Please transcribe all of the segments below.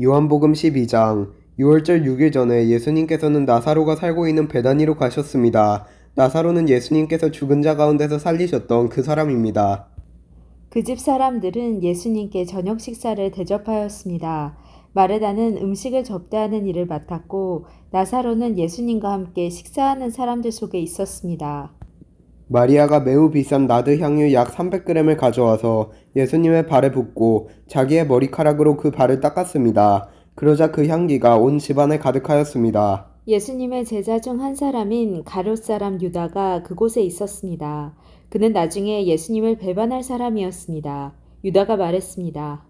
요한복음 12장 6월절 6일 전에 예수님께서는 나사로가 살고 있는 베다니로 가셨습니다. 나사로는 예수님께서 죽은 자 가운데서 살리셨던 그 사람입니다. 그 집 사람들은 예수님께 저녁 식사를 대접하였습니다. 마르다는 음식을 접대하는 일을 맡았고 나사로는 예수님과 함께 식사하는 사람들 속에 있었습니다. 마리아가 매우 비싼 나드 향유 약 300g을 가져와서 예수님의 발에 붓고 자기의 머리카락으로 그 발을 닦았습니다. 그러자 그 향기가 온 집안에 가득하였습니다. 예수님의 제자 중 한 사람인 가룟 사람 유다가 그곳에 있었습니다. 그는 나중에 예수님을 배반할 사람이었습니다. 유다가 말했습니다.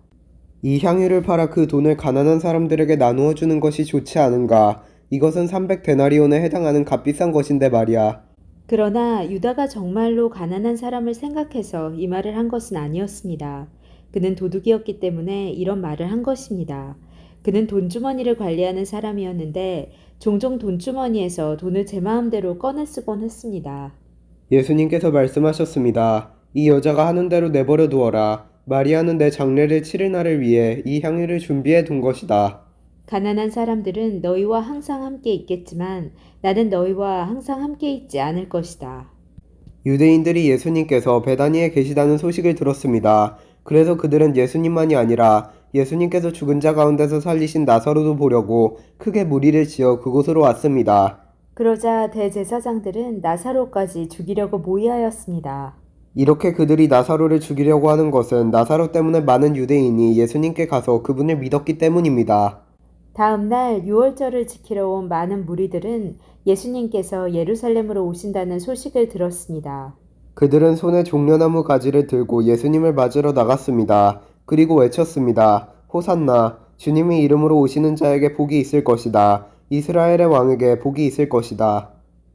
이 향유를 팔아 그 돈을 가난한 사람들에게 나누어 주는 것이 좋지 않은가? 이것은 300데나리온에 해당하는 값비싼 것인데 말이야. 그러나 유다가 정말로 가난한 사람을 생각해서 이 말을 한 것은 아니었습니다. 그는 도둑이었기 때문에 이런 말을 한 것입니다. 그는 돈주머니를 관리하는 사람이었는데 종종 돈주머니에서 돈을 제 마음대로 꺼내 쓰곤 했습니다. 예수님께서 말씀하셨습니다. 이 여자가 하는 대로 내버려 두어라. 마리아는 내 장례를 치를 날을 위해 이 향유를 준비해 둔 것이다. 가난한 사람들은 너희와 항상 함께 있겠지만 나는 너희와 항상 함께 있지 않을 것이다. 유대인들이 예수님께서 베다니에 계시다는 소식을 들었습니다. 그래서 그들은 예수님만이 아니라 예수님께서 죽은 자 가운데서 살리신 나사로도 보려고 크게 무리를 지어 그곳으로 왔습니다. 그러자 대제사장들은 나사로까지 죽이려고 모의하였습니다. 이렇게 그들이 나사로를 죽이려고 하는 것은 나사로 때문에 많은 유대인이 예수님께 가서 그분을 믿었기 때문입니다. 다음 날 유월절을 지키러 온 많은 무리들은 예수님께서 예루살렘으로 오신다는 소식을 들었습니다. 그들은 손에 종려나무 가지를 들고 예수님을 맞으러 나갔습니다. 그리고 외쳤습니다. 호산나, 주님의 이름으로 오시는 자에게 복이 있을 것이다. 이스라엘의 왕에게 복이 있을 것이다.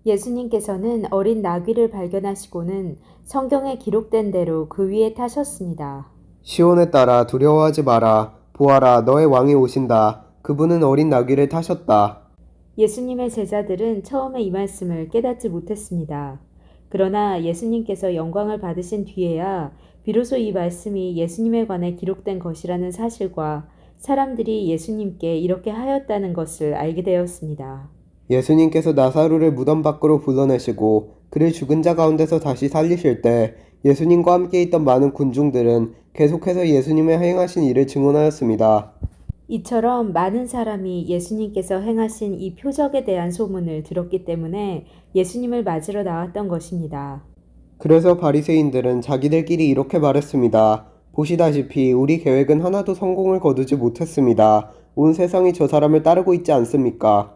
예수님께서는 어린 나귀를 발견하시고는 성경에 기록된 대로 그 위에 타셨습니다. 시온에 따라 두려워하지 마라. 보아라, 너의 왕이 오신다. 그분은 어린 나귀를 타셨다. 예수님의 제자들은 처음에 이 말씀을 깨닫지 못했습니다. 그러나 예수님께서 영광을 받으신 뒤에야 비로소 이 말씀이 예수님에 관해 기록된 것이라는 사실과 사람들이 예수님께 이렇게 하였다는 것을 알게 되었습니다. 예수님께서 나사로를 무덤 밖으로 불러내시고 그를 죽은 자 가운데서 다시 살리실 때 예수님과 함께 있던 많은 군중들은 계속해서 예수님의 행하신 일을 증언하였습니다. 이처럼 많은 사람이 예수님께서 행하신 이 표적에 대한 소문을 들었기 때문에 예수님을 맞으러 나왔던 것입니다. 그래서 바리새인들은 자기들끼리 이렇게 말했습니다. 보시다시피 우리 계획은 하나도 성공을 거두지 못했습니다. 온 세상이 저 사람을 따르고 있지 않습니까?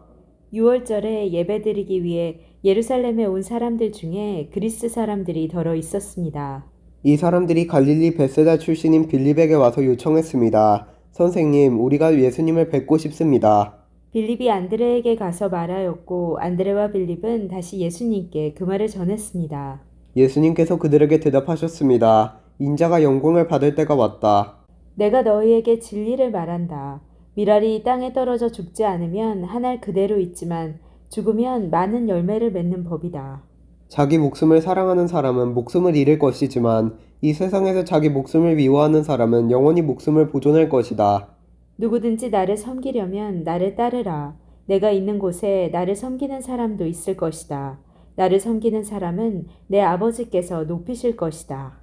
6월절에 예배드리기 위해 예루살렘에 온 사람들 중에 그리스 사람들이 더러 있었습니다. 이 사람들이 갈릴리 벳세다 출신인 빌립에게 와서 요청했습니다. 선생님, 우리가 예수님을 뵙고 싶습니다. 빌립이 안드레에게 가서 말하였고 안드레와 빌립은 다시 예수님께 그 말을 전했습니다. 예수님께서 그들에게 대답하셨습니다. 인자가 영광을 받을 때가 왔다. 내가 너희에게 진리를 말한다. 밀알이 땅에 떨어져 죽지 않으면 한 알 그대로 있지만 죽으면 많은 열매를 맺는 법이다. 자기 목숨을 사랑하는 사람은 목숨을 잃을 것이지만 이 세상에서 자기 목숨을 미워하는 사람은 영원히 목숨을 보존할 것이다. 누구든지 나를 섬기려면 나를 따르라. 내가 있는 곳에 나를 섬기는 사람도 있을 것이다. 나를 섬기는 사람은 내 아버지께서 높이실 것이다.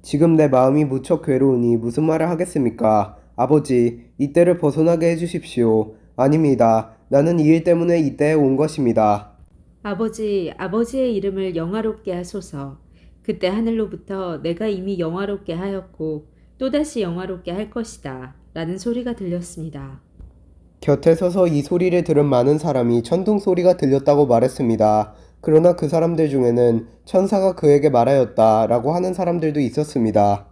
지금 내 마음이 무척 괴로우니 무슨 말을 하겠습니까? 아버지, 이때를 벗어나게 해주십시오. 아닙니다. 나는 이 일 때문에 이때에 온 것입니다. 아버지의 이름을 영화롭게 하소서. 그때 하늘로부터 내가 이미 영화롭게 하였고 또다시 영화롭게 할 것이다. 라는 소리가 들렸습니다. 곁에 서서 이 소리를 들은 많은 사람이 천둥 소리가 들렸다고 말했습니다. 그러나 그 사람들 중에는 천사가 그에게 말하였다 라고 하는 사람들도 있었습니다.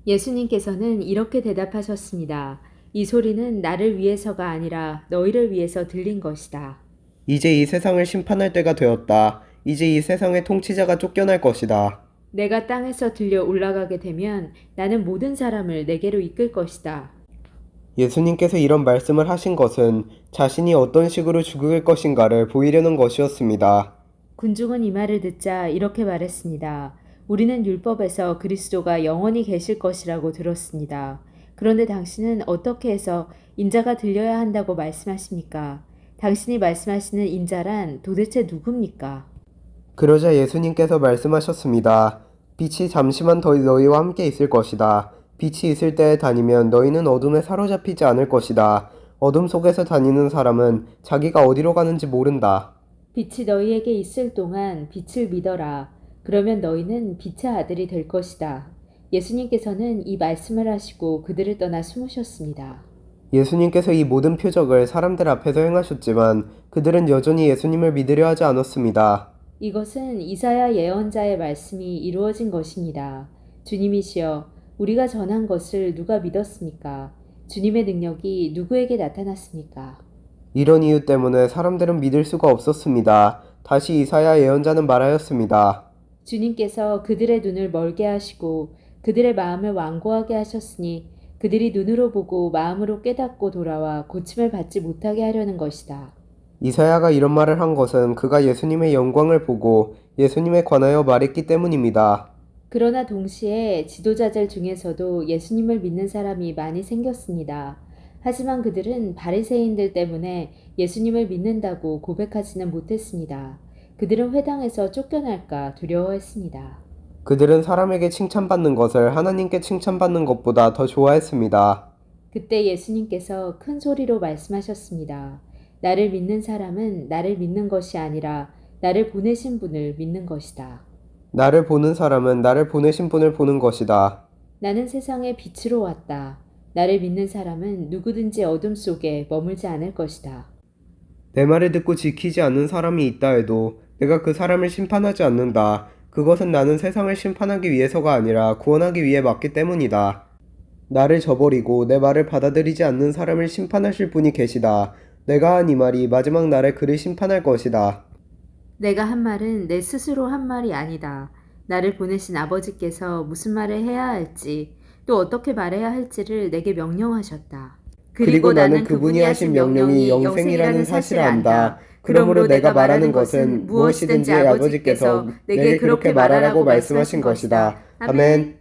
예수님께서는 이렇게 대답하셨습니다. 이 소리는 나를 위해서가 아니라 너희를 위해서 들린 것이다. 이제 이 세상을 심판할 때가 되었다. 이제 이 세상의 통치자가 쫓겨날 것이다. 내가 땅에서 들려 올라가게 되면 나는 모든 사람을 내게로 이끌 것이다. 예수님께서 이런 말씀을 하신 것은 자신이 어떤 식으로 죽을 것인가를 보이려는 것이었습니다. 군중은 이 말을 듣자 이렇게 말했습니다. 우리는 율법에서 그리스도가 영원히 계실 것이라고 들었습니다. 그런데 당신은 어떻게 해서 인자가 들려야 한다고 말씀하십니까? 당신이 말씀하시는 인자란 도대체 누굽니까? 그러자 예수님께서 말씀하셨습니다. 빛이 잠시만 더 너희와 함께 있을 것이다. 빛이 있을 때에 다니면 너희는 어둠에 사로잡히지 않을 것이다. 어둠 속에서 다니는 사람은 자기가 어디로 가는지 모른다. 빛이 너희에게 있을 동안 빛을 믿어라. 그러면 너희는 빛의 아들이 될 것이다. 예수님께서는 이 말씀을 하시고 그들을 떠나 숨으셨습니다. 예수님께서 이 모든 표적을 사람들 앞에서 행하셨지만 그들은 여전히 예수님을 믿으려 하지 않았습니다. 이것은 이사야 예언자의 말씀이 이루어진 것입니다. 주님이시여, 우리가 전한 것을 누가 믿었습니까? 주님의 능력이 누구에게 나타났습니까? 이런 이유 때문에 사람들은 믿을 수가 없었습니다. 다시 이사야 예언자는 말하였습니다. 주님께서 그들의 눈을 멀게 하시고 그들의 마음을 완고하게 하셨으니 그들이 눈으로 보고 마음으로 깨닫고 돌아와 고침을 받지 못하게 하려는 것이다. 이사야가 이런 말을 한 것은 그가 예수님의 영광을 보고 예수님에 관하여 말했기 때문입니다. 그러나 동시에 지도자들 중에서도 예수님을 믿는 사람이 많이 생겼습니다. 하지만 그들은 바리새인들 때문에 예수님을 믿는다고 고백하지는 못했습니다. 그들은 회당에서 쫓겨날까 두려워했습니다. 그들은 사람에게 칭찬받는 것을 하나님께 칭찬받는 것보다 더 좋아했습니다. 그때 예수님께서 큰 소리로 말씀하셨습니다. 나를 믿는 사람은 나를 믿는 것이 아니라 나를 보내신 분을 믿는 것이다. 나를 보는 사람은 나를 보내신 분을 보는 것이다. 나는 세상의 빛으로 왔다. 나를 믿는 사람은 누구든지 어둠 속에 머물지 않을 것이다. 내 말을 듣고 지키지 않는 사람이 있다 해도 내가 그 사람을 심판하지 않는다. 그것은 나는 세상을 심판하기 위해서가 아니라 구원하기 위해 맞기 때문이다. 나를 저버리고 내 말을 받아들이지 않는 사람을 심판하실 분이 계시다. 내가 한 이 말이 마지막 날에 그를 심판할 것이다. 내가 한 말은 내 스스로 한 말이 아니다. 나를 보내신 아버지께서 무슨 말을 해야 할지 또 어떻게 말해야 할지를 내게 명령하셨다. 그리고 나는 그분이 하신 명령이 영생이라는 사실을 안다. 그러므로 내가 말하는 것은 무엇이든지 아버지께서 내게 그렇게 말하라고 말씀하신 것이다. 아멘.